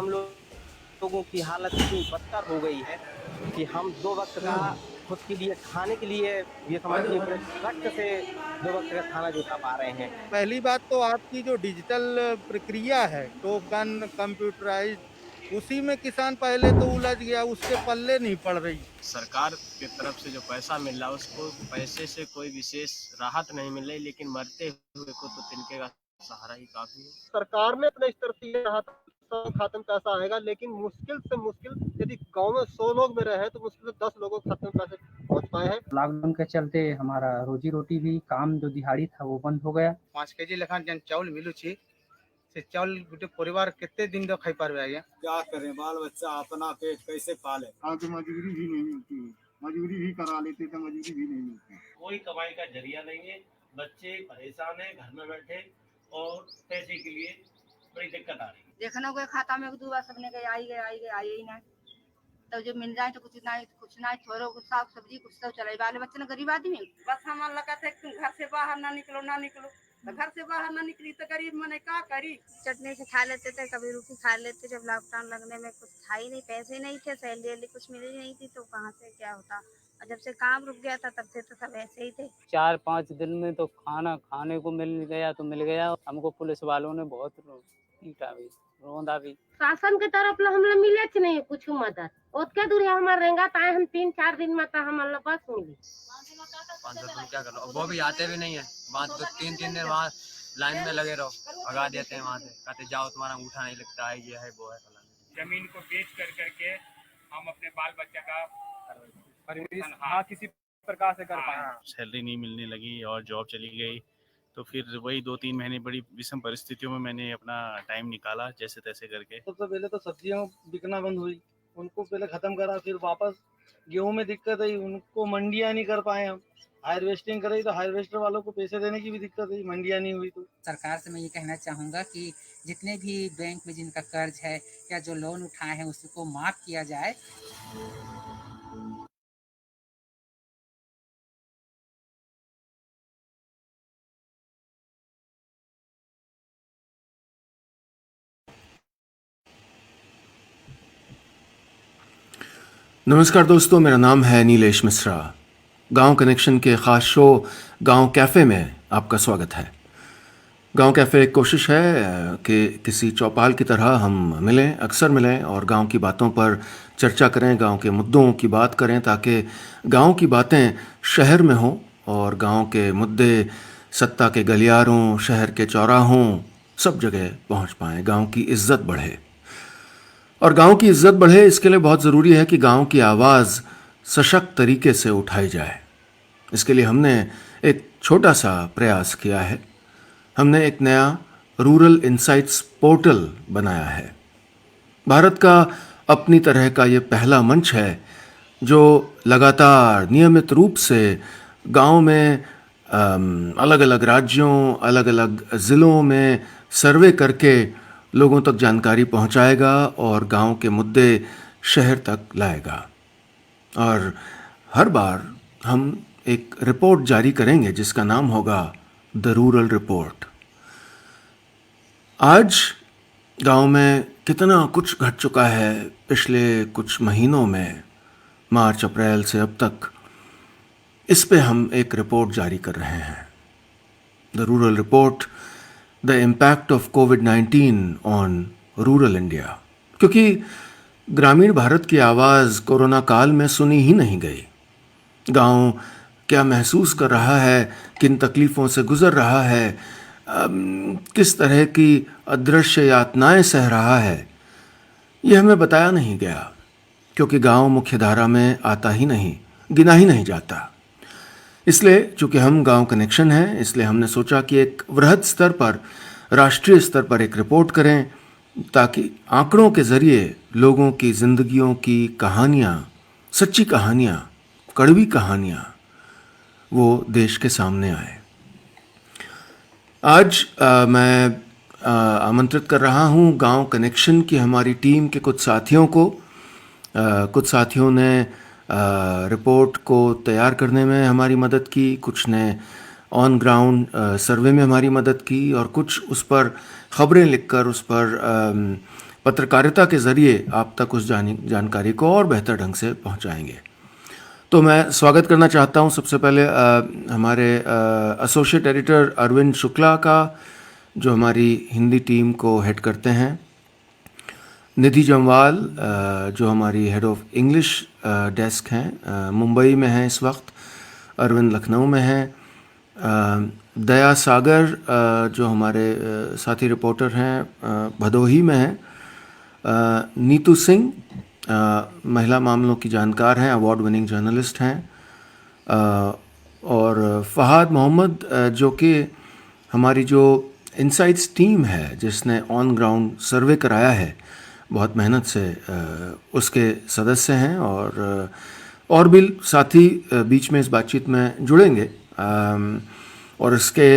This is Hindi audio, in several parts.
हम लोगों की हालत इतनी बदतर हो गई है कि हम 2 वक़्त का खुद के लिए खाने के लिए ये समझिए बड़े कष्ट से 2 वक़्त का खाना जुटा पा रहे हैं। पहली बात तो आपकी जो डिजिटल प्रक्रिया है, टोकन, कंप्यूटराइज़्ड, उसी में किसान पहले तो उलझ गया, उसके पल्ले नहीं पड़ रही। सरकार की तरफ से जो पैसा मिल रहा है उसको पैसे से कोई विशेष राहत नहीं मिल रही, लेकिन मरते हुए को तो तिनके का सहारा ही काफी है। सरकार ने अपने स्तर से ये कहा था 100 खात्मे पैसा आएगा, लेकिन मुश्किल से मुश्किल यदि गाँव में 100 लोग में रहे तो मुश्किल से 10 लोगों के खाते में पैसे पहुँच पाए हैं। लॉकडाउन के चलते हमारा रोजी रोटी भी काम जो दिहाड़ी था वो बंद हो गया। 5 केजी लेखा जेन चाउल मिलुछि से चाउल गोटे परिवार केते दिन तक खाई पारबे आज्ञा? क्या करें, बाल बच्चा अपना पेट कैसे पाले। आगे मजदूरी भी नहीं मिलती है, मजदूरी भी करा लेते थे, मजदूरी भी नहीं मिलती। कोई कमाई का जरिया नहीं है, बच्चे परेशान है घर में बैठे और पैसे के लिए बड़ी दिक्कत आ रही है। देखना कोई खाता में 2 बार सबने कहे आई गए आई ही ना, तो जो मिल जाए तो कुछ ना छोरो कुछ साग सब्जी कुछ तो चले, बाले बच्चे ना गरीब आदमी बस हमारा लगा था तुम घर से बाहर ना निकलो तो घर से बाहर ना निकली तो गरीब मने क्या करी। चटनी से खा लेते थे, कभी रोटी खा लेते, जब लॉकडाउन लगने में कुछ था ही नहीं, पैसे नहीं थे, सैलरी कुछ मिली नहीं थी तो कहाँ से क्या होता। और जब से काम रुक गया था तब से तो सब ऐसे ही थे। 4-5 दिन में तो खाना खाने को मिल गया तो मिल गया। हमको पुलिस वालों ने बहुत पीटा भी, रोंदा भी। शासन के तरफ ला हमला मिले नहीं कुछ मदद, ओतके दूर हमार रेंगा ताए हम 3-4 दिन में हमला बस मिली। 500 तुम क्या करो, वो भी आते भी नहीं है, बात तो 3-3 दिन वहाँ लाइन में लगे रहो, भगा देते हैं वहाँ से, कहते जाओ तुम्हारा अंगूठा नहीं लगता है, ये है वो है। जमीन को बेच करके हम अपने बाल बच्चा का किसी प्रकार से कर पाए। सैलरी नहीं मिलने लगी और जॉब चली गई, तो फिर वही 2-3 महीने बड़ी विषम परिस्थितियों में मैंने अपना टाइम निकाला जैसे तैसे करके। सबसे पहले तो सब्जियां बिकना बंद हुई, उनको पहले खत्म करा, फिर वापस गेहूं में दिक्कत आई, उनको मंडियां नहीं कर पाए हम। हार्वेस्टिंग करी तो हार्वेस्टर वालों को पैसे देने की भी दिक्कत हुई, मंडियां नहीं हुई। तो सरकार से मैं ये कहना चाहूँगा कि जितने भी बैंक में जिनका कर्ज है या जो लोन उठाए हैं उसको माफ़ किया जाए। नमस्कार दोस्तों, मेरा नाम है नीलेश मिश्रा। गांव कनेक्शन के ख़ास शो गांव कैफ़े में आपका स्वागत है। गांव कैफ़े एक कोशिश है कि किसी चौपाल की तरह हम मिलें, अक्सर मिलें और गांव की बातों पर चर्चा करें, गांव के मुद्दों की बात करें, ताकि गांव की बातें शहर में हों और गांव के मुद्दे सत्ता के गलियारों, शहर के चौराहों, सब जगह पहुंच पाएँ, गांव की इज्जत बढ़े। और गांव की इज्जत बढ़े इसके लिए बहुत ज़रूरी है कि गांव की आवाज़ सशक्त तरीके से उठाई जाए। इसके लिए हमने एक छोटा सा प्रयास किया है। हमने एक नया रूरल इनसाइट्स पोर्टल बनाया है। भारत का अपनी तरह का ये पहला मंच है जो लगातार नियमित रूप से गांव में अलग अलग राज्यों, अलग अलग ज़िलों में सर्वे करके लोगों तक जानकारी पहुंचाएगा और गांव के मुद्दे शहर तक लाएगा। और हर बार हम एक रिपोर्ट जारी करेंगे जिसका नाम होगा द रूरल रिपोर्ट। आज गांव में कितना कुछ घट चुका है पिछले कुछ महीनों में, मार्च अप्रैल से अब तक, इस पे हम एक रिपोर्ट जारी कर रहे हैं। The rural report, the impact of covid on rural India. क्योंकि ग्रामीण भारत की आवाज़ कोरोना काल में सुनी ही नहीं गई। गांव क्या महसूस कर रहा है, किन तकलीफ़ों से गुज़र रहा है, किस तरह की अदृश्य यातनाएं सह रहा है, यह हमें बताया नहीं गया, क्योंकि गांव मुख्यधारा में आता ही नहीं, गिना ही नहीं जाता। इसलिए चूँकि हम गांव कनेक्शन हैं, इसलिए हमने सोचा कि एक वृहद स्तर पर, राष्ट्रीय स्तर पर एक रिपोर्ट करें, ताकि आंकड़ों के ज़रिए लोगों की ज़िंदगियों की कहानियाँ, सच्ची कहानियाँ, कड़वी कहानियाँ, वो देश के सामने आए। आज मैं आमंत्रित कर रहा हूँ गांव कनेक्शन की हमारी टीम के कुछ साथियों को। कुछ साथियों ने रिपोर्ट को तैयार करने में हमारी मदद की, कुछ ने ऑन ग्राउंड सर्वे में हमारी मदद की और कुछ उस पर ख़बरें लिखकर उस पर पत्रकारिता के ज़रिए आप तक उस जानकारी को और बेहतर ढंग से पहुंचाएंगे। तो मैं स्वागत करना चाहता हूं सबसे पहले हमारे एसोसिएट एडिटर अरविंद शुक्ला का, जो हमारी हिंदी टीम को हेड करते हैं, निधि जमवाल जो हमारी हेड ऑफ इंग्लिश डेस्क हैं, मुंबई में हैं इस वक्त, अरविंद लखनऊ में हैं, दया सागर जो हमारे साथी रिपोर्टर हैं भदोही में हैं, नीतू सिंह महिला मामलों की जानकार हैं, अवार्ड विनिंग जर्नलिस्ट हैं, और फहाद मोहम्मद जो कि हमारी जो इनसाइट्स टीम है जिसने ऑन ग्राउंड सर्वे कराया है बहुत मेहनत से, उसके सदस्य हैं, और भी साथी बीच में इस बातचीत में जुड़ेंगे। और इसके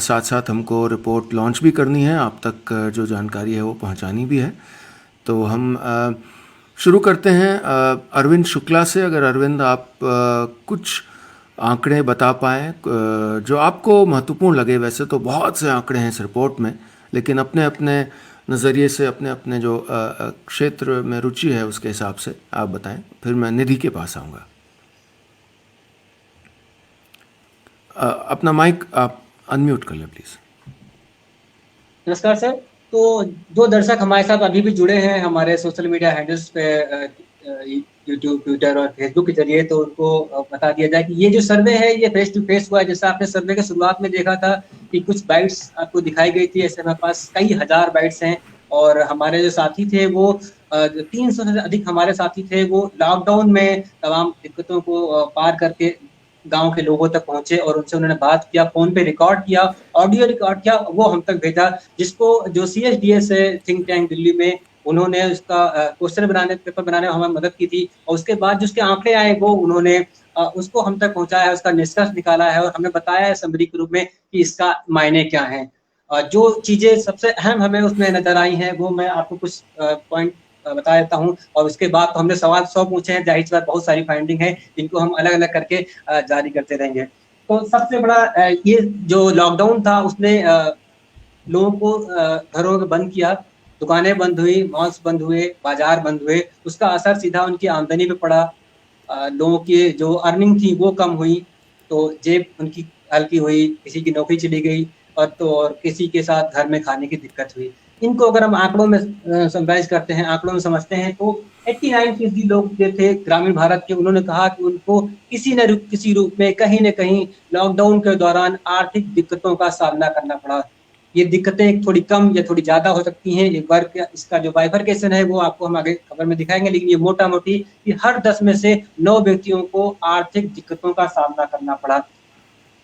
साथ साथ हमको रिपोर्ट लॉन्च भी करनी है, आप तक जो जानकारी है वो पहुंचानी भी है। तो हम शुरू करते हैं अरविंद शुक्ला से। अगर अरविंद आप कुछ आंकड़े बता पाएँ जो आपको महत्वपूर्ण लगे। वैसे तो बहुत से आंकड़े हैं इस रिपोर्ट में, लेकिन अपने अपने नज़रिए से, अपने अपने जो क्षेत्र में रुचि है उसके हिसाब से आप बताएं, फिर मैं निधि के पास आऊँगा। अपना माइक आप अनम्यूट कर लें प्लीज़। नमस्कार सर। तो जो दर्शक हमारे साथ अभी भी जुड़े हैं हमारे सोशल मीडिया हैंडल्स पे, यूट्यूब, ट्विटर और फेसबुक के जरिए, तो उनको बता दिया जाए कि ये जो सर्वे है ये फेस टू फेस हुआ है। जैसा आपने सर्वे के शुरुआत में देखा था कि कुछ बाइट्स आपको दिखाई गई थी, ऐसे हमारे पास कई हजार बाइट्स हैं। और हमारे जो साथी थे वो 300 से अधिक हमारे साथी थे, वो लॉकडाउन में तमाम दिक्कतों को पार करके गांव के लोगों तक पहुंचे और उनसे उन्होंने बात किया, फोन पे रिकॉर्ड किया, ऑडियो रिकॉर्ड किया, वो हम तक भेजा, जिसको जो CSDS है थिंक टैंक दिल्ली में, उन्होंने उसका क्वेश्चन बनाने, पेपर बनाने में हमें मदद की थी। और उसके बाद जो उसके आंकड़े आए वो उन्होंने उसको हम तक पहुंचाया है, उसका निष्कर्ष निकाला है और हमें बताया है समरी के रूप में कि इसका मायने क्या है। जो चीजें सबसे अहम हमें उसमें नजर आई हैं वो मैं आपको कुछ पॉइंट बता देता हूं। और उसके बाद तो हमने सवाल 100 पूछे हैं, जाहिर सी बात बहुत सारी फाइंडिंग है जिनको हम अलग अलग करके जारी करते रहेंगे। तो सबसे बड़ा ये जो लॉकडाउन था उसने लोगों को घरों में बंद किया, दुकानें बंद हुई, मॉल्स बंद हुए, बाजार बंद हुए, उसका असर सीधा उनकी आमदनी पे पड़ा। लोगों की जो अर्निंग थी वो कम हुई, तो जेब उनकी हल्की हुई, किसी की नौकरी चली गई और किसी के साथ घर में खाने की दिक्कत हुई। इनको अगर हम आंकड़ों में समराइज करते हैं, आंकड़ों में समझते हैं, तो 89% लोग जो थे ग्रामीण भारत के, उन्होंने कहा कि उनको किसी रूप में कहीं न कहीं लॉकडाउन के दौरान आर्थिक दिक्कतों का सामना करना पड़ा। ये दिक्कतें थोड़ी कम या थोड़ी ज्यादा हो सकती हैं। एक बार इसका जो बाइफरकेशन है वो आपको हम आगे खबर में दिखाएंगे, लेकिन ये मोटा मोटी कि हर 10 में से 9 व्यक्तियों को आर्थिक दिक्कतों का सामना करना पड़ा,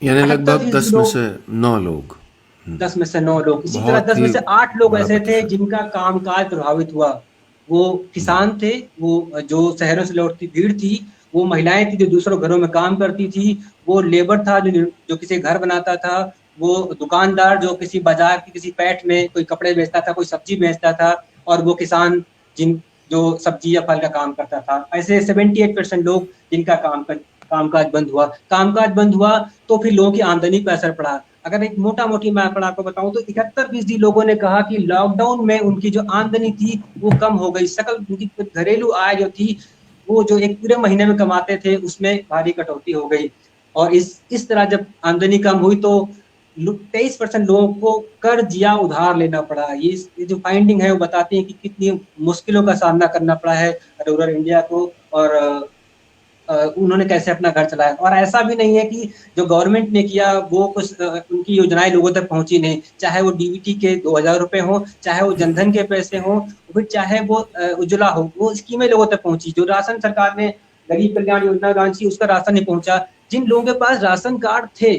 यानी लगभग 10 में से 9 लोग। 10 में से 9 लोग। इसी तरह 10 में से 8 लोग ऐसे थे जिनका कामकाज प्रभावित हुआ। वो किसान थे, वो जो शहरों से लौटती भीड़ थी, वो महिलाएं थी जो दूसरों घरों में काम करती थी, वो लेबर था जो किसी घर बनाता था, वो दुकानदार जो किसी बाजार की किसी पैठ में कोई कपड़े बेचता था, कोई सब्जी बेचता था, और वो किसान जो सब्जी या फल का काम करता था। ऐसे 78% लोग जिनका कामकाज बंद हुआ। कामकाज बंद हुआ तो फिर लोगों की आमदनी पर असर पड़ा। अगर एक मोटा मोटी मैं आंकड़ा आपको बताऊं तो 71% लोगों ने कहा कि लॉकडाउन में उनकी जो आमदनी थी वो कम हो गई। सकल उनकी घरेलू आय जो थी वो जो एक पूरे महीने में कमाते थे उसमें भारी कटौती हो गई। और इस तरह जब आमदनी कम हुई तो 23% लोगों को कर्ज या उधार लेना पड़ा। ये जो फाइंडिंग है वो बताती है कि कितनी मुश्किलों का सामना करना पड़ा है रूरल इंडिया को, और उन्होंने कैसे अपना घर चलाया। और ऐसा भी नहीं है कि जो गवर्नमेंट ने किया वो कुछ उनकी योजनाएं लोगों तक पहुंची नहीं, चाहे वो DBT के 2000 रुपए हो, चाहे वो जनधन के पैसे हो, फिर चाहे वो उज्ज्वला हो, वो स्कीमें लोगों तक पहुंची। जो राशन सरकार ने गरीब कल्याण योजना लॉन्च की उसका राशन नहीं पहुंचा। जिन लोगों के पास राशन कार्ड थे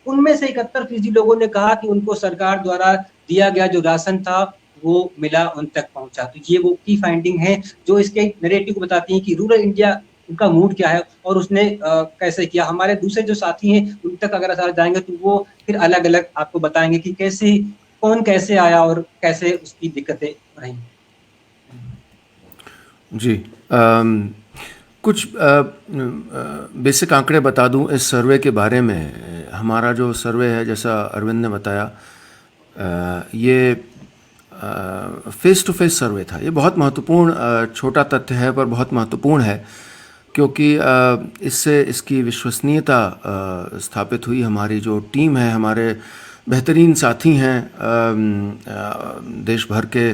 उनमें से 71% लोगों ने कहा कि उनको सरकार द्वारा दिया गया जो राशन था वो मिला, उन तक पहुंचा। तो ये वो की फाइंडिंग है जो इसके नैरेटिव को बताती है कि रूरल इंडिया उनका मूड क्या है और उसने कैसे किया। हमारे दूसरे जो साथी हैं उन तक अगर साथ जाएंगे तो वो फिर अलग अलग आपको बताएंगे कि कैसे कौन कैसे आया और कैसे उसकी दिक्कतें रही। जी कुछ बेसिक आंकड़े बता दूं इस सर्वे के बारे में। हमारा जो सर्वे है जैसा अरविंद ने बताया ये फेस टू फेस सर्वे था। ये बहुत महत्वपूर्ण, छोटा तथ्य है पर बहुत महत्वपूर्ण है, क्योंकि इससे इसकी विश्वसनीयता स्थापित हुई। हमारी जो टीम है, हमारे बेहतरीन साथी हैं देश भर के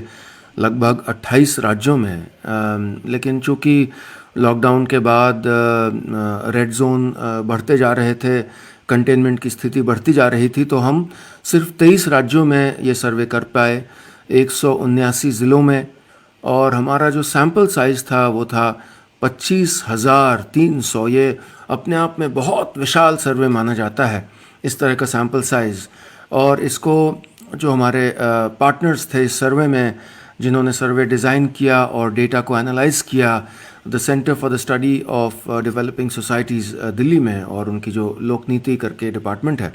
लगभग 28 राज्यों में, लेकिन चूँकि लॉकडाउन के बाद रेड जोन बढ़ते जा रहे थे, कंटेनमेंट की स्थिति बढ़ती जा रही थी, तो हम सिर्फ 23 राज्यों में ये सर्वे कर पाए, 179 ज़िलों में, और हमारा जो सैंपल साइज़ था वो था 25,300। ये अपने आप में बहुत विशाल सर्वे माना जाता है, इस तरह का सैंपल साइज़। और इसको जो हमारे पार्टनर्स थे इस सर्वे में, जिन्होंने सर्वे डिज़ाइन किया और डेटा को एनालाइज़ किया, the centre for the study of developing societies Delhi में, और उनकी जो लोक नीति करके डिपार्टमेंट है,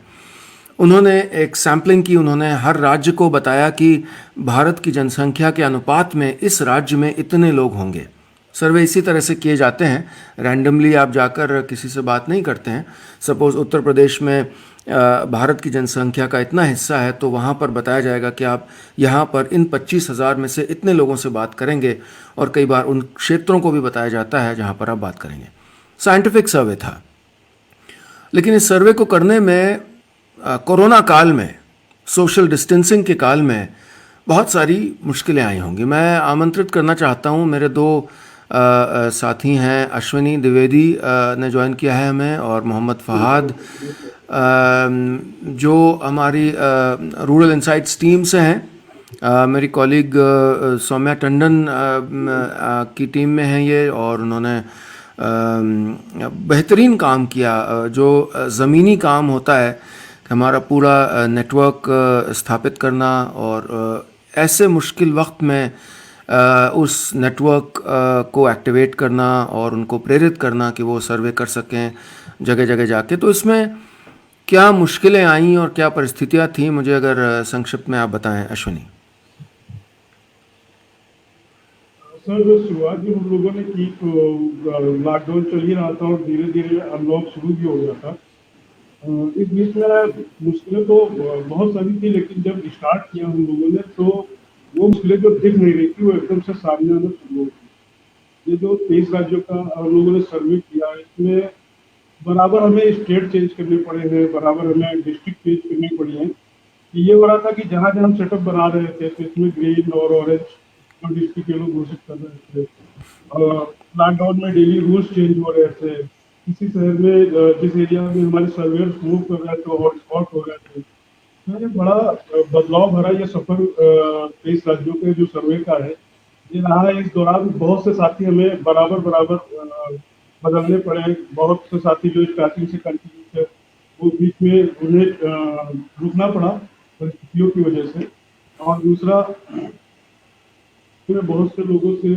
उन्होंने एक सैम्पलिंग की। उन्होंने हर राज्य को बताया कि भारत की जनसंख्या के अनुपात में इस राज्य में इतने लोग होंगे। सर्वे इसी तरह से किए जाते हैं, रैंडमली आप जाकर किसी से बात नहीं करते हैं। सपोज़ उत्तर प्रदेश में भारत की जनसंख्या का इतना हिस्सा है, तो वहाँ पर बताया जाएगा कि आप यहाँ पर इन 25,000 में से इतने लोगों से बात करेंगे, और कई बार उन क्षेत्रों को भी बताया जाता है जहाँ पर आप बात करेंगे। साइंटिफिक सर्वे था। लेकिन इस सर्वे को करने में कोरोना काल में, सोशल डिस्टेंसिंग के काल में बहुत सारी मुश्किलें आई होंगी। मैं आमंत्रित करना चाहता हूँ, मेरे दो साथी हैं, अश्विनी द्विवेदी ने ज्वाइन किया है हमें, और मोहम्मद फहाद, जो हमारी रूरल इंसाइट्स टीम से हैं। मेरी कॉलीग सौम्या टंडन की टीम में हैं ये, और उन्होंने बेहतरीन काम किया। जो ज़मीनी काम होता है, हमारा पूरा नेटवर्क स्थापित करना, और ऐसे मुश्किल वक्त में उस नेटवर्क को एक्टिवेट करना और उनको प्रेरित करना कि वो सर्वे कर सकें जगह जगह जाके। तो इसमें क्या मुश्किलें आईं और क्या परिस्थितियां थीं, मुझे अगर संक्षिप्त में आप बताएं अश्विनी। सर, जो शुरुआत जो हम लोगों ने की, तो लॉकडाउन चल ही रहा था और धीरे धीरे अनलॉक शुरू भी हो गया था। इस बीच में मुश्किलें तो बहुत सारी थी, लेकिन जब स्टार्ट किया हम लोगों ने, तो वो मुश्किलें जो दिख नहीं रही थी वो एकदम से सामने आना शुरू हो गई। ये जो 23 राज्यों का हम लोगों ने सर्वे किया, इसमें बराबर हमें स्टेट चेंज करने पड़े हैं, बराबर हमें डिस्ट्रिक्ट चेंज करनी पड़ी है। ये हो रहा था कि जहाँ जहाँ हम सेटअप बना रहे थे, तो इसमें ग्रीन और ऑरेंज और डिस्ट्रिक्ट के लोग घोषित कर रहे थे। लॉकडाउन में डेली रूल्स चेंज हो रहे थे। किसी शहर में जिस एरिया में हमारे सर्वेयर्स मूव कर रहे थे, हॉटस्पॉट हो रहे थे। तो ये बड़ा बदलाव भरा ये सफर 23 राज्यों के जो सर्वे का है, ये रहा है। इस दौरान बहुत से साथी हमें बराबर बदलने पड़े। बहुत से साथी जो स्टार्टिंग से कंटिन्यू थे, वो बीच में उन्हें रुकना पड़ा परिस्थितियों की वजह से। और दूसरा, बहुत से लोगों से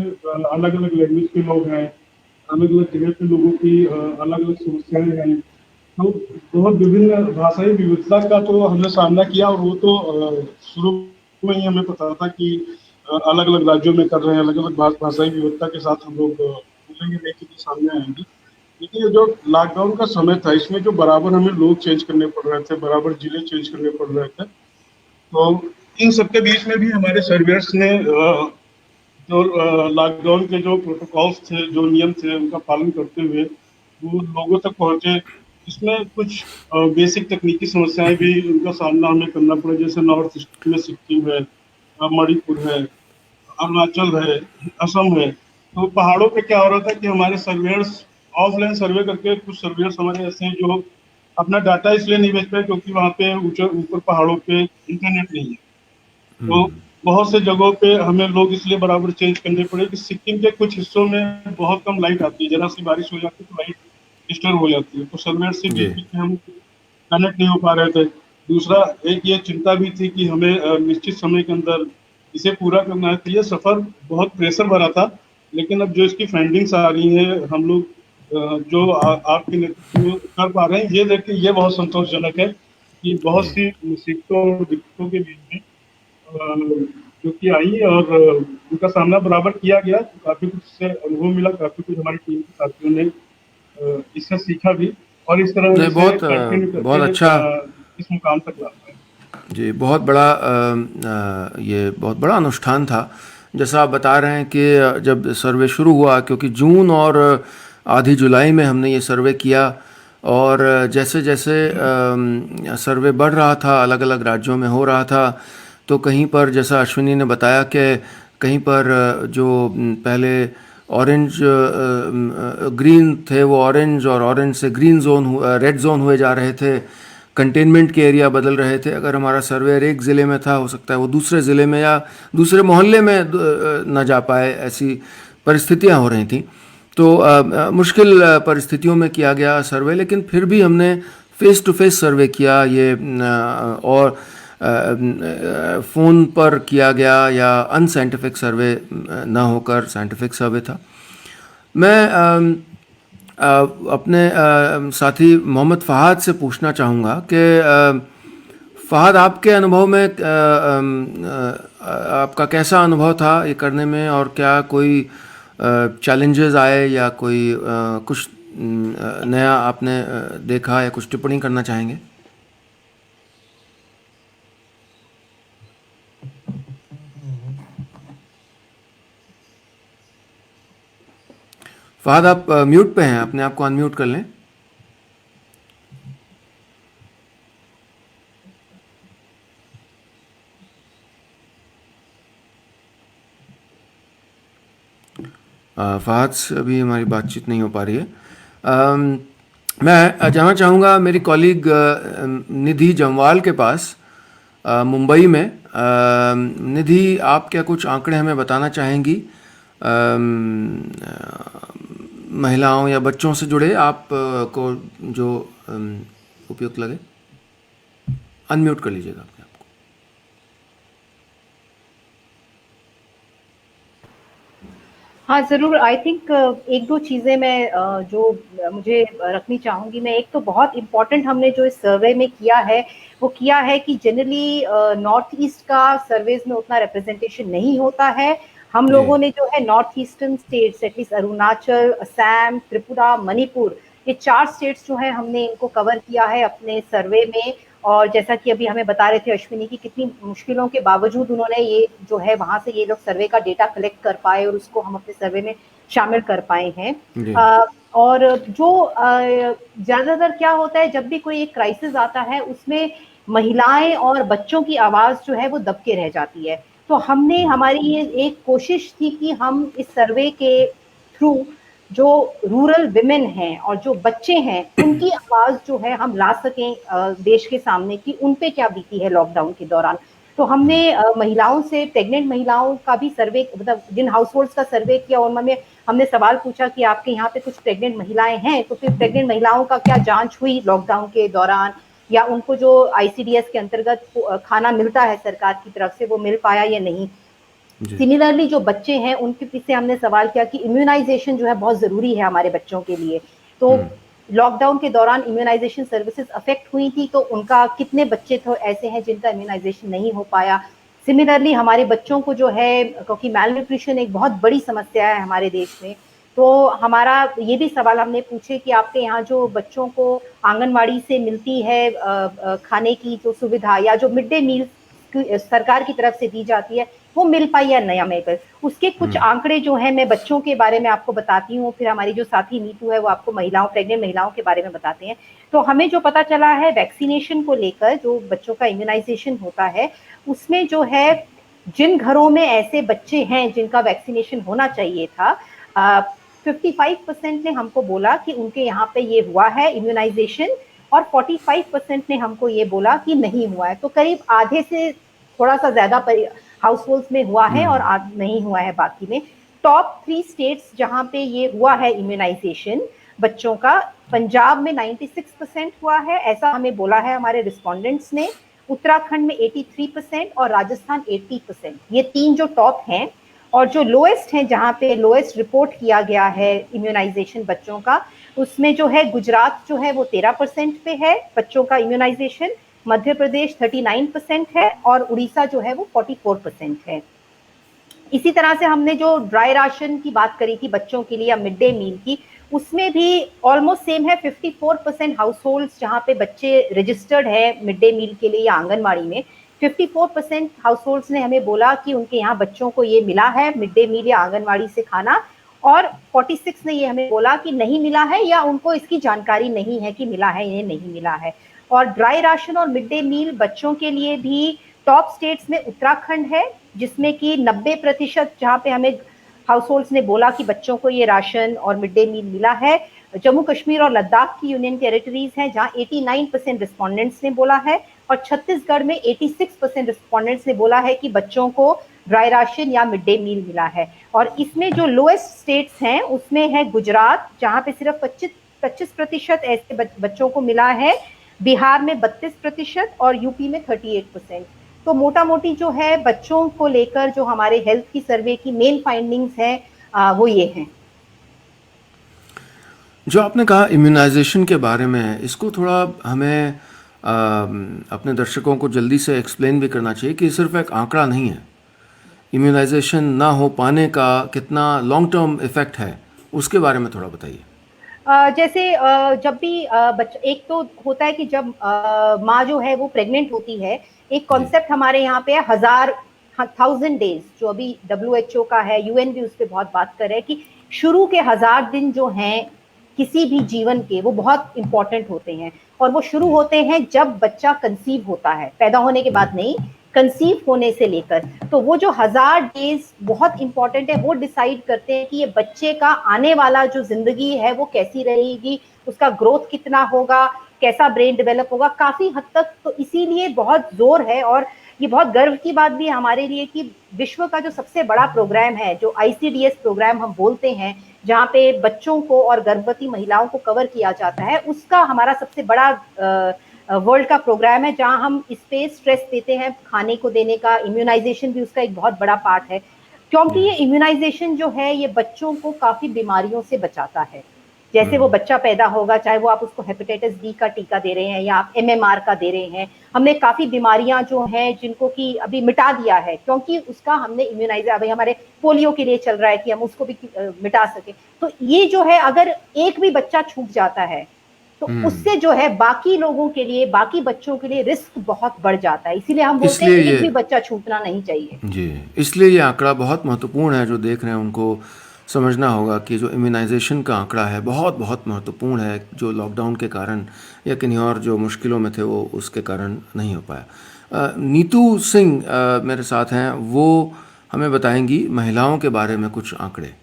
अलग अलग लैंग्वेज के लोग हैं, अलग अलग जगह के लोगों की अलग अलग समस्याएं हैं। तो बहुत विभिन्न भाषाई विविधता का तो हमने सामना किया, और वो तो शुरू में ही हमें पता था कि अलग अलग राज्यों में कर रहे हैं, अलग अलग भाषाई विविधता के साथ हम लोग बोलेंगे, नहीं चीज़ें सामने आएंगी। लेकिन ये जो लॉकडाउन का समय था, इसमें जो बराबर हमें लोग चेंज करने पड़ रहे थे, बराबर जिले चेंज करने पड़ रहे थे, तो इन सबके बीच में भी हमारे सर्वेयर्स ने जो लॉकडाउन के जो प्रोटोकॉल्स थे, जो नियम थे, उनका पालन करते हुए वो लोगों तक पहुंचे। इसमें कुछ बेसिक तकनीकी समस्याएं भी उनका सामना हमें करना पड़ा, जैसे नॉर्थ ईस्ट में सिक्किम है, मणिपुर है, अरुणाचल है, असम है। तो पहाड़ों पे क्या हो रहा था कि हमारे सर्वेयर्स ऑफलाइन सर्वे करके, कुछ सर्वेयर्स हमारे ऐसे हैं जो अपना डाटा इसलिए नहीं भेज पाए क्योंकि वहाँ पे ऊपर पहाड़ों पे इंटरनेट नहीं है। तो बहुत से जगहों पे हमें लोग इसलिए बराबर चेंज करने पड़े कि सिक्किम के कुछ हिस्सों में बहुत कम लाइट आती है, जरा सी बारिश हो जाती है तो लाइट डिस्टर्ब हो जाती है। तो सर्वेयर से भी हम कनेक्ट नहीं हो पा रहे थे। दूसरा, एक ये चिंता भी थी कि हमें निश्चित समय के अंदर इसे पूरा करना है। तो ये सफर बहुत प्रेशर भरा था, लेकिन अब जो इसकी फाइंडिंग्स आ रही हैं, हम लोग जो आपके नेतृत्व कर पा रहे हैं, ये देख के ये बहुत संतोषजनक है कि बहुत सी मुसीबतों और दिक्कतों के बीच में जो कि आई और उनका सामना बराबर किया गया। काफी कुछ से अनुभव मिला, काफी कुछ हमारी टीम के साथियों ने इससे सीखा भी, और इस तरह बहुत अच्छा इस मुकाम तक ला पाए। जी, बहुत बड़ा ये बहुत बड़ा अनुष्ठान था। जैसा आप बता रहे हैं कि जब सर्वे शुरू हुआ, क्योंकि जून और आधी जुलाई में हमने ये सर्वे किया, और जैसे जैसे सर्वे बढ़ रहा था, अलग अलग राज्यों में हो रहा था, तो कहीं पर जैसा अश्विनी ने बताया कि कहीं पर जो पहले ऑरेंज ग्रीन थे वो ऑरेंज, और ऑरेंज से ग्रीन जोन रेड जोन हुए जा रहे थे, कंटेनमेंट के एरिया बदल रहे थे। अगर हमारा सर्वेयर एक ज़िले में था, हो सकता है वो दूसरे ज़िले में या दूसरे मोहल्ले में न जा पाए, ऐसी परिस्थितियां हो रही थी। तो मुश्किल परिस्थितियों में किया गया सर्वे, लेकिन फिर भी हमने फेस टू फेस सर्वे किया ये, और फ़ोन पर किया गया या अनसाइंटिफिक सर्वे ना होकर साइंटिफिक सर्वे था। मैं अपने साथी मोहम्मद फ़हाद से पूछना चाहूँगा कि फ़हाद, आपके अनुभव में आपका कैसा अनुभव था ये करने में, और क्या कोई चैलेंजेस आए या कोई कुछ नया आपने देखा या कुछ टिप्पणी करना चाहेंगे? फ़हाद, आप म्यूट पे हैं, अपने आप को अनम्यूट कर लें। फ़हाद से अभी हमारी बातचीत नहीं हो पा रही है। मैं जाना चाहूँगा मेरी कॉलीग निधि जमवाल के पास मुंबई में। निधि, आप क्या कुछ आंकड़े हमें बताना चाहेंगी महिलाओं या बच्चों से जुड़े, आप को जो उपयुक्त लगे? अनम्यूट कर लीजिएगा अपने आप को। हाँ ज़रूर। आई थिंक एक दो चीज़ें मैं जो मुझे रखनी चाहूँगी। मैं एक तो बहुत इम्पॉर्टेंट हमने जो इस सर्वे में किया है वो किया है कि जनरली नॉर्थ ईस्ट का सर्वेज में उतना रिप्रेजेंटेशन नहीं होता है। हम लोगों ने जो है north eastern states, at least Arunachal, Assam, Tripura, Manipur, ये 4 स्टेट्स जो है हमने इनको कवर किया है अपने सर्वे में। और जैसा कि अभी हमें बता रहे थे अश्विनी की, कितनी मुश्किलों के बावजूद उन्होंने ये जो है वहाँ से ये लोग सर्वे का डेटा कलेक्ट कर पाए और उसको हम अपने सर्वे में शामिल कर पाए हैं। और जो ज़्यादातर क्या होता है, जब भी कोई एक क्राइसिस आता है उसमें महिलाएं और बच्चों की आवाज़ जो है वो दबके रह जाती है। तो हमने, हमारी ये एक कोशिश थी कि हम इस सर्वे के थ्रू जो रूरल विमेन हैं और जो बच्चे हैं उनकी आवाज़ जो है हम ला सकें देश के सामने कि उन पे क्या बीती है लॉकडाउन के दौरान। तो हमने महिलाओं से, प्रेग्नेंट महिलाओं का भी सर्वे, मतलब जिन हाउस होल्ड्स का सर्वे किया उनमें हमने सवाल पूछा कि आपके यहाँ पे कुछ प्रेग्नेंट महिलाएं हैं, तो फिर प्रेग्नेंट महिलाओं का क्या जांच हुई लॉकडाउन के दौरान, या उनको जो ICDS के अंतर्गत खाना मिलता है सरकार की तरफ से वो मिल पाया या नहीं। सिमिलरली जो बच्चे हैं उनके पीछे हमने सवाल किया कि इम्यूनाइजेशन जो है बहुत ज़रूरी है हमारे बच्चों के लिए। तो लॉकडाउन के दौरान इम्यूनाइजेशन सर्विसेज अफेक्ट हुई थी, तो उनका कितने बच्चे तो ऐसे हैं जिनका इम्यूनाइजेशन नहीं हो पाया। सिमिलरली हमारे बच्चों को जो है, क्योंकि मैल न्यूट्रिशन एक बहुत बड़ी समस्या है हमारे देश में, तो हमारा ये भी सवाल हमने पूछे कि आपके यहाँ जो बच्चों को आंगनवाड़ी से मिलती है खाने की जो सुविधा या जो मिड डे मील सरकार की तरफ से दी जाती है वो मिल पाई या नहीं मिल पाई, उसके कुछ आंकड़े जो हैं मैं बच्चों के बारे में आपको बताती हूँ। फिर हमारी जो साथी नीतू है वो आपको महिलाओं, प्रेग्नेंट महिलाओं के बारे में बताते हैं। तो हमें जो पता चला है वैक्सीनेशन को लेकर, जो बच्चों का इम्यूनाइजेशन होता है उसमें जो है जिन घरों में ऐसे बच्चे हैं जिनका वैक्सीनेशन होना चाहिए था, 55% ने हमको बोला कि उनके यहाँ पे ये हुआ है इम्यूनाइजेशन, और 45% ने हमको ये बोला कि नहीं हुआ है। तो करीब आधे से थोड़ा सा ज्यादा हाउस होल्ड्स में हुआ है और नहीं हुआ है बाकी में। टॉप 3 स्टेट्स जहाँ पे ये हुआ है इम्यूनाइजेशन बच्चों का, पंजाब में 96% हुआ है, ऐसा हमें बोला है हमारे रिस्पोंडेंट्स ने। उत्तराखंड में 83% और राजस्थान 80%, ये 3 जो टॉप हैं। और जो लोएस्ट हैं, जहाँ पे लोएस्ट रिपोर्ट किया गया है इम्यूनाइजेशन बच्चों का, उसमें जो है गुजरात जो है वो 13% पे है बच्चों का इम्यूनाइजेशन, मध्य प्रदेश 39% है और उड़ीसा जो है वो 44% है। इसी तरह से हमने जो ड्राई राशन की बात करी थी बच्चों के लिए या मिड डे मील की, उसमें भी ऑलमोस्ट सेम है। 54% हाउस होल्ड्स जहाँ पे बच्चे रजिस्टर्ड है मिड डे मील के लिए या आंगनबाड़ी में, 54% हाउस होल्ड्स ने हमें बोला कि उनके यहाँ बच्चों को ये मिला है मिड डे मील या आंगनबाड़ी से खाना, और 46 ने ये हमें बोला कि नहीं मिला है या उनको इसकी जानकारी नहीं है कि मिला है, इन्हें नहीं मिला है। और ड्राई राशन और मिड डे मील बच्चों के लिए भी टॉप स्टेट्स में उत्तराखंड है, जिसमें कि 90% जहाँ पे हमें हाउस होल्ड्स ने बोला कि बच्चों को ये राशन और मिड डे मील मिला है। जम्मू कश्मीर और लद्दाख की यूनियन टेरिटरीज हैं जहाँ 89% रिस्पोंडेंट्स ने बोला है, और छत्तीसगढ़ में 86% रिस्पोंडेंट्स ने बोला है कि बच्चों को ड्राई राशन या मिड डे मील मिला है। और इसमें जो लोएस्ट स्टेट्स हैं उसमें है गुजरात, जहाँ पे सिर्फ 25% ऐसे बच्चों को मिला है, बिहार में 32% और यूपी में 38%। तो मोटा मोटी जो है बच्चों को लेकर जो हमारे हेल्थ की सर्वे की मेन फाइंडिंग्स हैं वो ये हैं। जो आपने कहा इम्यूनाइजेशन के बारे में, इसको थोड़ा हमें अपने दर्शकों को जल्दी से एक्सप्लेन भी करना चाहिए कि सिर्फ एक आंकड़ा नहीं है। इम्यूनाइजेशन ना हो पाने का कितना लॉन्ग टर्म इफेक्ट है, उसके बारे में थोड़ा बताइए। जैसे जब भी एक तो होता है कि जब माँ जो है वो प्रेग्नेंट होती है, एक कॉन्सेप्ट हमारे यहाँ पे है 1000 डेज, जो अभी WHO का है, UN भी उस पर बहुत बात कर रहा है कि शुरू के 1000 दिन जो हैं किसी भी जीवन के, वो बहुत इंपॉर्टेंट होते हैं। और वो शुरू होते हैं जब बच्चा कंसीव होता है, पैदा होने के बाद नहीं, कंसीव होने से लेकर। तो वो जो 1000 डेज बहुत इंपॉर्टेंट है, वो डिसाइड करते हैं कि ये बच्चे का आने वाला जो जिंदगी है वो कैसी रहेगी, उसका ग्रोथ कितना होगा, कैसा ब्रेन डेवलप होगा, काफी हद तक। तो इसीलिए बहुत जोर है, और ये बहुत गर्व की बात भी है हमारे लिए कि विश्व का जो सबसे बड़ा प्रोग्राम है, जो ICDS प्रोग्राम हम बोलते हैं, जहाँ पे बच्चों को और गर्भवती महिलाओं को कवर किया जाता है, उसका हमारा सबसे बड़ा वर्ल्ड का प्रोग्राम है, जहाँ हम इस पे स्ट्रेस देते हैं खाने को देने का। इम्यूनाइजेशन भी उसका एक बहुत बड़ा पार्ट है, क्योंकि ये इम्यूनाइजेशन जो है ये बच्चों को काफी बीमारियों से बचाता है। जैसे वो बच्चा पैदा होगा, चाहे वो आप उसको हेपेटाइटिस B का टीका दे रहे हैं या आप MMR का दे रहे हैं, हमने काफी बीमारियां जो हैं जिनको कि अभी मिटा दिया है, क्योंकि उसका हमने इम्यूनाइज, अभी हमारे पोलियो के लिए चल रहा है कि हम उसको भी मिटा सके। तो ये जो है, अगर एक भी बच्चा छूट जाता है तो उससे जो है बाकी लोगों के लिए, बाकी बच्चों के लिए रिस्क बहुत बढ़ जाता है। इसीलिए हम बोलते हैं एक भी बच्चा छूटना नहीं चाहिए जी। इसलिए ये आंकड़ा बहुत महत्वपूर्ण है, जो देख रहे हैं उनको समझना होगा कि जो इम्यूनाइजेशन का आंकड़ा है बहुत बहुत महत्वपूर्ण है, जो लॉकडाउन के कारण या किन्हीं और जो मुश्किलों में थे वो उसके कारण नहीं हो पाया। नीतू सिंह मेरे साथ हैं, वो हमें बताएंगी महिलाओं के बारे में कुछ आंकड़े।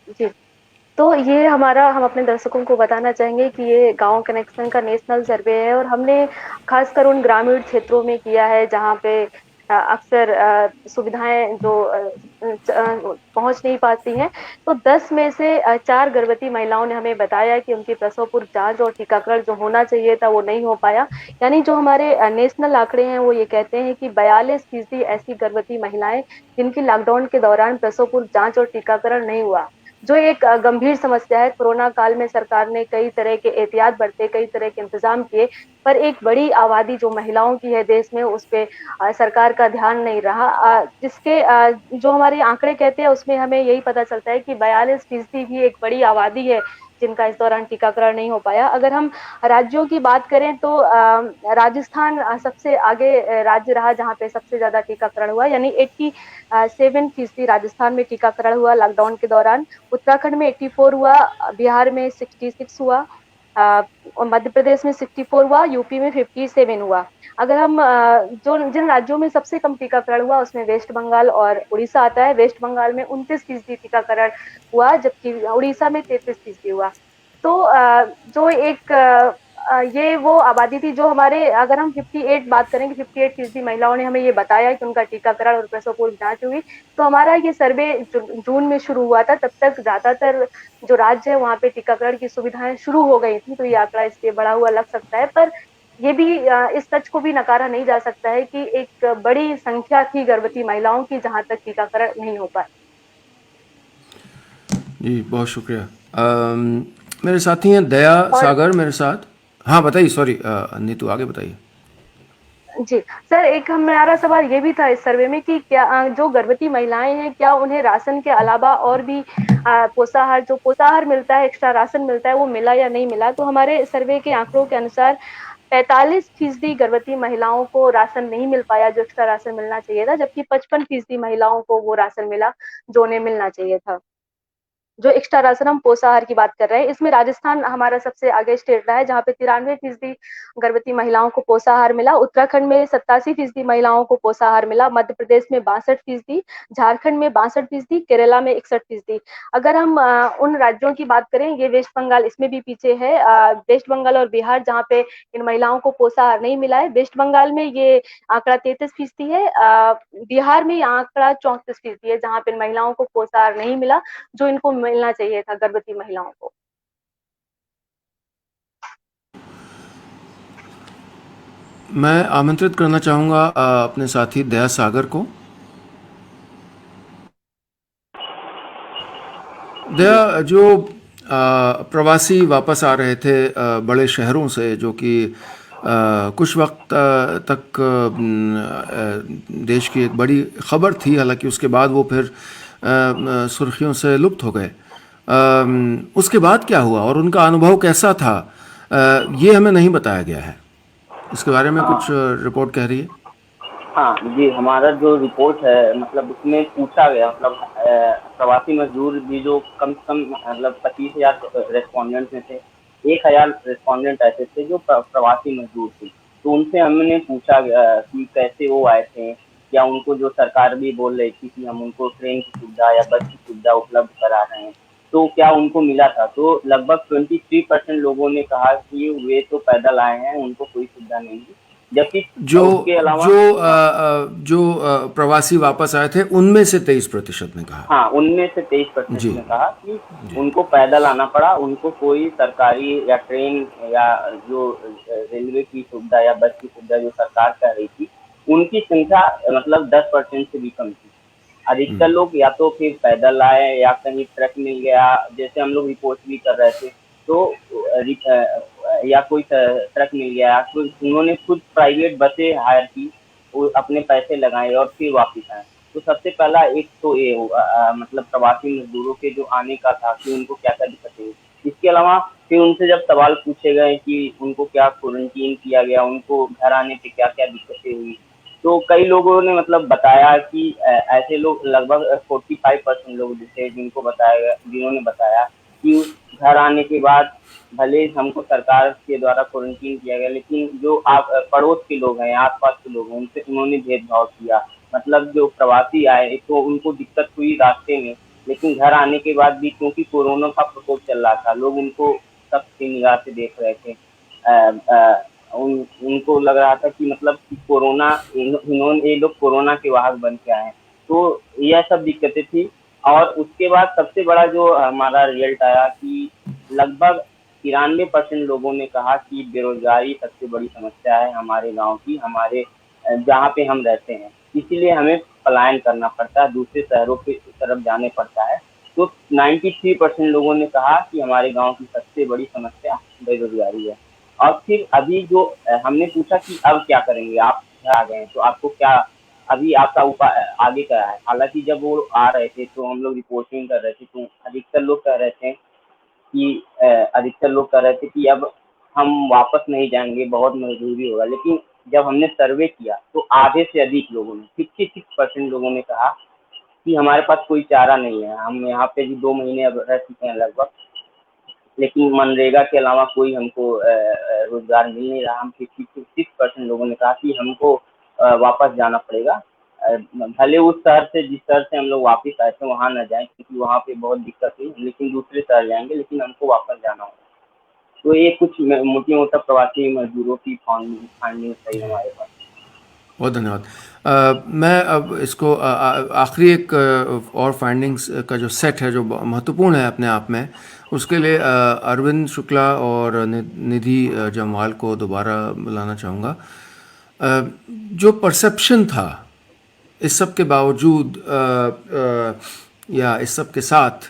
जी, तो ये हमारा, हम अपने दर्शकों को बताना चाहेंगे कि ये गांव कनेक्शन का नेशनल सर्वे है, और हमने खासकर उन ग्रामीण क्षेत्रों में किया है जहां पे अक्सर सुविधाएं जो पहुंच नहीं पाती हैं। तो 10 में से 4 गर्भवती महिलाओं ने हमें बताया कि उनकी प्रसव पूर्व जांच और टीकाकरण जो होना चाहिए था वो नहीं हो पाया। यानी जो हमारे नेशनल आंकड़े हैं वो ये कहते हैं कि 42% ऐसी गर्भवती महिलाएं जिनकी लॉकडाउन के दौरान प्रसव पूर्व जांच और टीकाकरण नहीं हुआ, जो एक गंभीर समस्या है। कोरोना काल में सरकार ने कई तरह के एहतियात बरते, कई तरह के इंतजाम किए, पर एक बड़ी आबादी जो महिलाओं की है देश में, उस पे सरकार का ध्यान नहीं रहा। जिसके जो हमारे आंकड़े कहते हैं उसमें हमें यही पता चलता है कि 42% भी एक बड़ी आबादी है जिनका इस दौरान टीकाकरण नहीं हो पाया। अगर हम राज्यों की बात करें तो राजस्थान सबसे आगे राज्य रहा जहाँ पे सबसे ज्यादा टीकाकरण हुआ, यानी 87% राजस्थान में टीकाकरण हुआ लॉकडाउन के दौरान। उत्तराखंड में 84 हुआ, बिहार में 66 हुआ, और मध्य प्रदेश में 64 हुआ, यूपी में 57 हुआ। अगर हम जिन राज्यों में सबसे कम टीकाकरण हुआ उसमें वेस्ट बंगाल और उड़ीसा आता है। वेस्ट बंगाल में 29% टीकाकरण हुआ, जबकि उड़ीसा में 33% हुआ। तो जो एक ये वो आबादी थी जो हमारे, अगर हम 58 बात करेंगे, 58% महिलाओं ने हमें ये बताया कि उनका टीकाकरण और प्रसव पूर्व जांच हुई। तो हमारा ये सर्वे जून में शुरू हुआ था, तब तक ज्यादातर जो राज्य है वहाँ पे टीकाकरण की सुविधाएं शुरू हो गई थी, तो ये आंकड़ा इसलिए बढ़ा हुआ लग सकता है। पर ये भी इस सच को भी नकारा नहीं जा सकता है कि एक बड़ी संख्या थी गर्भवती महिलाओं की जहाँ तक टीकाकरण नहीं हो पाया। जी बहुत शुक्रिया। मेरे साथी हैं दया सागर मेरे साथ। हाँ बताइए, सॉरी नीतू आगे बताइए। जी सर, एक हमारा सवाल ये भी था इस सर्वे में कि क्या जो गर्भवती महिलाएं हैं, क्या उन्हें राशन के अलावा और भी पोषाहार मिलता है, एक्स्ट्रा राशन मिलता है, वो मिला या नहीं मिला? तो हमारे सर्वे के आंकड़ों के अनुसार 45% गर्भवती महिलाओं को राशन नहीं मिल पाया, जो एक्स्ट्रा राशन मिलना चाहिए था, जबकि 55% महिलाओं को वो राशन मिला जो उन्हें मिलना चाहिए था। जो एक्स्ट्रा राशन, हम पोषाहार की बात कर रहे हैं, इसमें राजस्थान हमारा सबसे आगे स्टेट रहा है, जहाँ पे 93% गर्भवती महिलाओं को पोषाहार मिला। उत्तराखंड में 87% महिलाओं को पोषाहार मिला, मध्य प्रदेश में 62%, झारखंड में 62%, केरला में 61%। अगर हम उन राज्यों की बात करें, ये वेस्ट बंगाल इसमें भी पीछे है। वेस्ट बंगाल और बिहार, जहाँ पे इन महिलाओं को पोषाहार नहीं मिला है, वेस्ट बंगाल में ये आंकड़ा 33% है, बिहार में ये आंकड़ा 34% है, जहाँ पे इन महिलाओं को पोषाहार नहीं मिला जो इनको मिलना चाहिए था, गर्भवती महिलाओं को। मैं आमंत्रित करना चाहूँगा अपने साथी दया सागर को। दया, जो प्रवासी वापस आ रहे थे बड़े शहरों से, जो कि कुछ वक्त तक देश की एक बड़ी खबर थी, हालांकि उसके बाद वो फिर सुर्खियों से लुप्त हो गए, उसके बाद क्या हुआ और उनका अनुभव कैसा था, ये हमें नहीं बताया गया है। इसके बारे में कुछ रिपोर्ट कह रही है? हाँ जी, हमारा जो रिपोर्ट है मतलब उसमें पूछा गया, मतलब प्रवासी मजदूर भी जो कम से कम मतलब 25,000 रेस्पोंडेंट में थे, 1,000 रेस्पोंडेंट ऐसे थे जो प्रवासी मजदूर थे। तो उनसे हमने पूछा गया कि कैसे वो आए थे, या उनको जो सरकार भी बोल रही थी कि हम उनको ट्रेन की सुविधा या बस की सुविधा उपलब्ध करा रहे हैं, तो क्या उनको मिला था? तो लगभग 23% लोगों ने कहा कि वे तो पैदल आए हैं, उनको कोई सुविधा नहीं है। जबकि उसके अलावा जो प्रवासी वापस आए थे उनमें से 23% ने कहा। हाँ, उनमें से 23% ने कहा कि उनको पैदल आना पड़ा, उनको कोई सरकारी या ट्रेन या जो रेलवे की सुविधा या बस की सुविधा जो सरकार कर रही थी, उनकी संख्या मतलब 10% से भी कम थी। अधिकतर लोग या तो फिर पैदल आए या कहीं ट्रक मिल गया, जैसे हम लोग रिपोर्ट भी कर रहे थे, तो या कोई ट्रक मिल गया, तो उन्होंने खुद प्राइवेट बसें हायर की, वो अपने पैसे लगाए और फिर वापस आए। तो सबसे पहला एक तो ये मतलब प्रवासी मजदूरों के जो आने का था कि उनको क्या क्या दिक्कतें हुई। इसके अलावा फिर उनसे जब सवाल पूछे गए कि उनको क्या क्वारंटीन किया गया, उनको घर आने पे क्या क्या दिक्कतें हुई, तो कई लोगों ने मतलब बताया कि ऐसे लोग लगभग 45% लोग थे जिनको बताया गया, जिन्होंने बताया कि घर आने के बाद भले हमको सरकार के द्वारा क्वारंटीन किया गया, लेकिन जो आप पड़ोस के लोग हैं, आसपास के लोग हैं, उनसे उन्होंने भेदभाव किया। मतलब जो प्रवासी आए तो उनको दिक्कत हुई रास्ते में, लेकिन घर आने के बाद भी क्योंकि कोरोना का प्रकोप चल रहा था, लोग उनको सख्त निगाह से देख रहे थे। उनको लग रहा था कि मतलब कोरोना ये लोग कोरोना के वाहक बन के आए हैं। तो यह सब दिक्कतें थी। और उसके बाद सबसे बड़ा जो हमारा रिजल्ट आया कि लगभग 93% लोगों ने कहा कि बेरोजगारी सबसे बड़ी समस्या है हमारे गांव की, हमारे जहाँ पे हम रहते हैं, इसीलिए हमें पलायन करना पड़ता है, दूसरे शहरों की तरफ जाने पड़ता है। तो 93% लोगों ने कहा कि हमारे गांव की सबसे बड़ी समस्या बेरोजगारी है। और फिर अभी जो हमने पूछा कि अब क्या करेंगे, आप घर आ गए हैं, तो आपको क्या अभी आपका उपाय आगे क्या है? हालांकि जब वो आ रहे थे तो हम लोग रिपोर्टिंग कर रहे थे, तो अधिकतर लोग कह रहे थे कि अब हम वापस नहीं जाएंगे, बहुत मजबूरी होगा। लेकिन जब हमने सर्वे किया तो आधे से अधिक लोगों ने, 56% लोगों ने कहा कि हमारे पास कोई चारा नहीं है, हम यहाँ पे भी 2 महीने अब रह चुके हैं लगभग, लेकिन मनरेगा के अलावा कोई हमको रोजगार मिल नहीं रहा। हम 56% लोगों ने कहा कि हमको वापस जाना पड़ेगा, भले उस शहर से जिस शहर से हम लोग वापस आए थे वहाँ न जाएं, क्योंकि वहाँ पे बहुत दिक्कत हुई, लेकिन दूसरे शहर जाएंगे, लेकिन हमको वापस जाना होगा। तो ये कुछ मोटी मोटा प्रवासी मजदूरों की फाइंडिंग सही हमारे पास। बहुत धन्यवाद। मैं अब इसको आखिरी एक और फाइंडिंग्स का जो सेट है जो महत्वपूर्ण है अपने आप में, उसके लिए अरविंद शुक्ला और निधि जमवाल को दोबारा बुलाना चाहूँगा। जो परसेप्शन था इस सब के बावजूद या इस सब के साथ,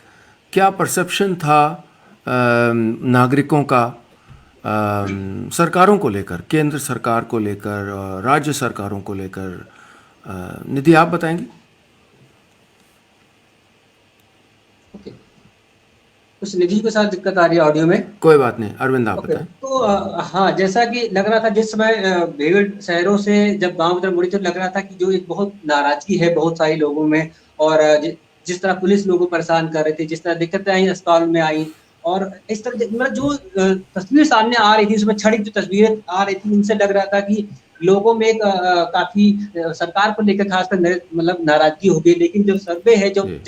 क्या परसेप्शन था नागरिकों का सरकारों को लेकर, केंद्र सरकार को लेकर, राज्य सरकारों को लेकर, निधि आप बताएंगी? कुछ निधि के साथ दिक्कत आ रही है ऑडियो में। कोई बात नहीं, अरविंद आप बताएं। तो हाँ, जैसा कि लग रहा था जिस समय भीड़ शहरों से जब गांव की तरफ मुड़ी तो लग रहा था कि जो एक बहुत नाराजगी है बहुत सारे लोगों में, और जिस तरह पुलिस लोगों को परेशान कर रही थी, जिस तरह दिक्कतें आई अस्पताल में आई, और इस तरह मतलब जो तस्वीर सामने आ रही थी, उसमें क्षणिक जो तस्वीरें आ रही थी, उनसे लग रहा था कि लोगों में एक काफी सरकार को लेकर खासकर मतलब नाराजगी हो गई। लेकिन जो सर्वे है, जब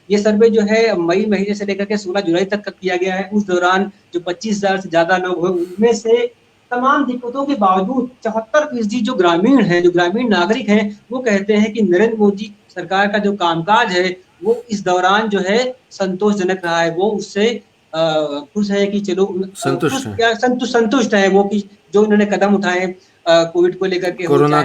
ये सर्वे जो है मई महीने से लेकर के 16 जुलाई तक का किया गया है, उस दौरान जो 25,000 से ज्यादा लोग हुए, उनमें से तमाम दिक्कतों के बावजूद 74% जो ग्रामीण हैं, जो ग्रामीण नागरिक हैं, वो कहते हैं कि नरेंद्र मोदी सरकार का जो कामकाज है वो इस दौरान जो है संतोषजनक रहा है। वो उससे खुश है कि चलो संतुष्ट है वो कि जो उन्होंने कदम उठाए कोविड को लेकर के, कोरोना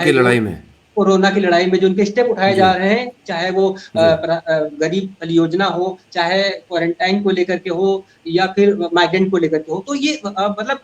की लड़ाई में जो उनके स्टेप उठाए जा रहे हैं, चाहे वो गरीब परियोजना हो, चाहे क्वारंटाइन को लेकर के हो, या फिर माइग्रेंट को लेकर के हो, तो ये मतलब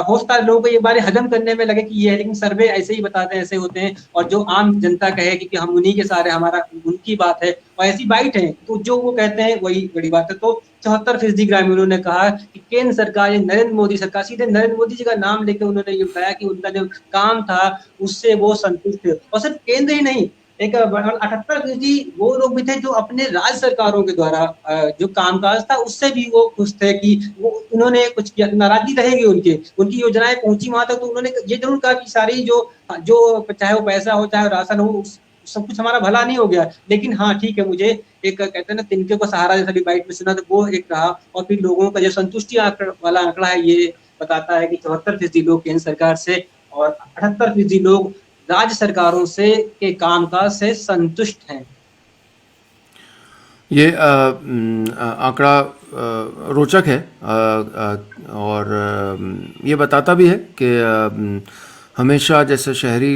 होता है लोगों को ये बारे हजम करने में लगे कि ये है। लेकिन सर्वे ऐसे ही बताते हैं, ऐसे होते हैं, और जो आम जनता कहे कि हम उन्हीं के सारे, हमारा उनकी बात है, और ऐसी बाइट है, तो जो वो कहते हैं वही बड़ी बात है। तो 74% ग्रामीणों ने कहा कि केंद्र सरकार, नरेंद्र मोदी सरकार, सीधे नरेंद्र मोदी जी का नाम लेकर उन्होंने ये बताया कि उनका जो काम था उससे वो संतुष्ट थे। और सिर्फ केंद्र ही नहीं, एक 78% वो लोग भी थे जो अपने राज्य सरकारों के द्वारा जो कामकाज था उससे भी वो खुश थे कि वो उन्होंने कुछ किया। नाराजगी रहेगी उनकी योजनाएं पहुंची वहां तक, तो उन्होंने ये जरूर कहा कि सारी जो चाहे वो पैसा हो, चाहे राशन हो, सब कुछ हमारा भला नहीं हो गया, लेकिन हाँ ठीक है, मुझे एक कहते हैं ना तिनके को सहारा, जैसा भी बाइट में सुना, तो वो एक रहा। और फिर लोगों का जो संतुष्टि वाला आंकड़ा है ये बताता है कि 74% लोग केंद्र सरकार से और 78% लोग राज्य सरकारों से के कामकाज से संतुष्ट हैं। ये आंकड़ा रोचक है, और ये बताता भी है कि हमेशा जैसे शहरी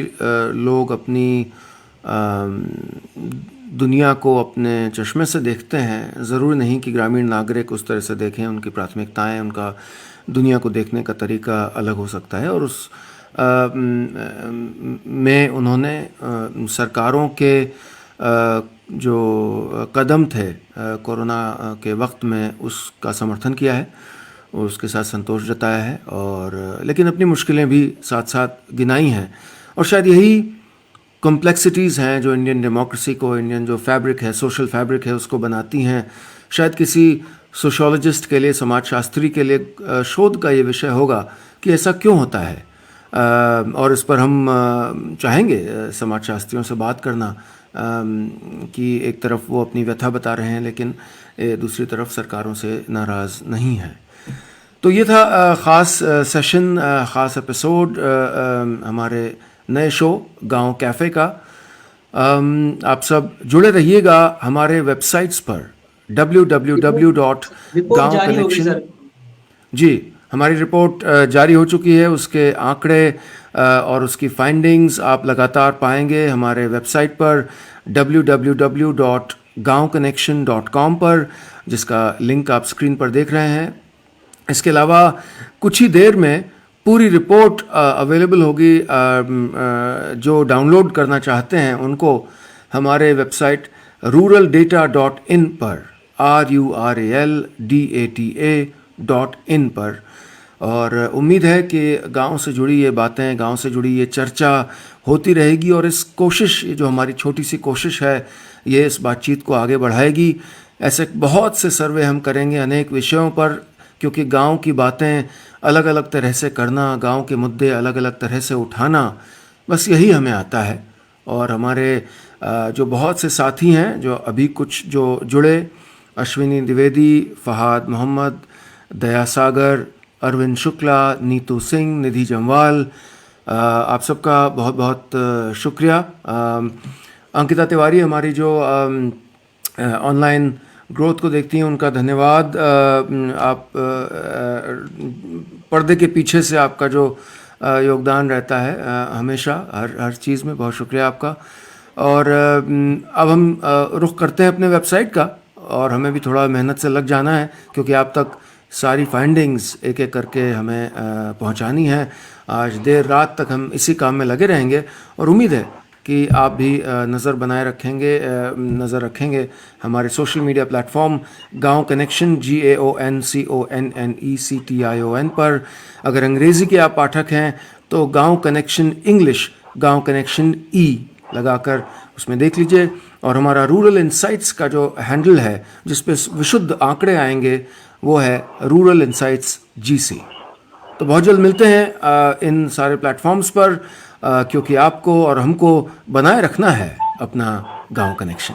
लोग अपनी दुनिया को अपने चश्मे से देखते हैं, ज़रूरी नहीं कि ग्रामीण नागरिक उस तरह से देखें। उनकी प्राथमिकताएं, उनका दुनिया को देखने का तरीका अलग हो सकता है, और उस में उन्होंने सरकारों के जो कदम थे कोरोना के वक्त में, उसका समर्थन किया है, उसके साथ संतोष जताया है, और लेकिन अपनी मुश्किलें भी साथ साथ गिनाई हैं। और शायद यही कॉम्प्लेक्सिटीज़ हैं जो इंडियन डेमोक्रेसी को, इंडियन जो फैब्रिक है, सोशल फैब्रिक है, उसको बनाती हैं। शायद किसी सोशोलॉजिस्ट के लिए, समाजशास्त्री के लिए शोध का ये विषय होगा कि ऐसा क्यों होता है, और इस पर हम चाहेंगे समाजशास्त्रियों से बात करना, कि एक तरफ वो अपनी व्यथा बता रहे हैं लेकिन दूसरी तरफ सरकारों से नाराज़ नहीं है। तो ये था ख़ास सेशन, ख़ास एपिसोड हमारे नए शो गांव कैफ़े का। आप सब जुड़े रहिएगा हमारे वेबसाइट्स पर www.gaonconnection। जी, हमारी रिपोर्ट जारी हो चुकी है, उसके आंकड़े और उसकी फाइंडिंग्स आप लगातार पाएंगे हमारे वेबसाइट पर www.gaonconnection.com पर, जिसका लिंक आप स्क्रीन पर देख रहे हैं। इसके अलावा कुछ ही देर में पूरी रिपोर्ट अवेलेबल होगी। जो डाउनलोड करना चाहते हैं उनको हमारे वेबसाइट ruraldata.in पर, RURALDATA.in पर। और उम्मीद है कि गांव से जुड़ी ये बातें, गांव से जुड़ी ये चर्चा होती रहेगी, और इस कोशिश, ये जो हमारी छोटी सी कोशिश है, ये इस बातचीत को आगे बढ़ाएगी। ऐसे बहुत से सर्वे हम करेंगे अनेक विषयों पर, क्योंकि गांव की बातें अलग अलग तरह से करना, गांव के मुद्दे अलग अलग तरह से उठाना, बस यही हमें आता है। और हमारे जो बहुत से साथी हैं, जो अभी कुछ जो जुड़े, अश्विनी द्विवेदी, फहाद मोहम्मद, दया सागर, अरविंद शुक्ला, नीतू सिंह, निधि जमवाल, आप सबका बहुत बहुत शुक्रिया। अंकिता तिवारी हमारी जो ऑनलाइन ग्रोथ को देखती हैं, उनका धन्यवाद। आप पर्दे के पीछे से आपका जो योगदान रहता है हमेशा, हर चीज़ में, बहुत शुक्रिया आपका। और अब हम रुख करते हैं अपने वेबसाइट का, और हमें भी थोड़ा मेहनत से लग जाना है, क्योंकि आप तक सारी फाइंडिंग्स एक एक करके हमें पहुंचानी है। आज देर रात तक हम इसी काम में लगे रहेंगे और उम्मीद है कि आप भी नज़र बनाए नज़र रखेंगे हमारे सोशल मीडिया प्लेटफॉर्म गांव कनेक्शन GAONCONNECTION पर। अगर अंग्रेज़ी के आप पाठक हैं तो गांव कनेक्शन इंग्लिश, गांव कनेक्शन लगाकर उसमें देख लीजिए। और हमारा रूरल इंसाइट्स का जो हैंडल है जिस पे विशुद्ध आंकड़े आएंगे वो है रूरल इंसाइट्स GC। तो बहुत जल्द मिलते हैं इन सारे प्लेटफॉर्म्स पर, क्योंकि आपको और हमको बनाए रखना है अपना गांव कनेक्शन।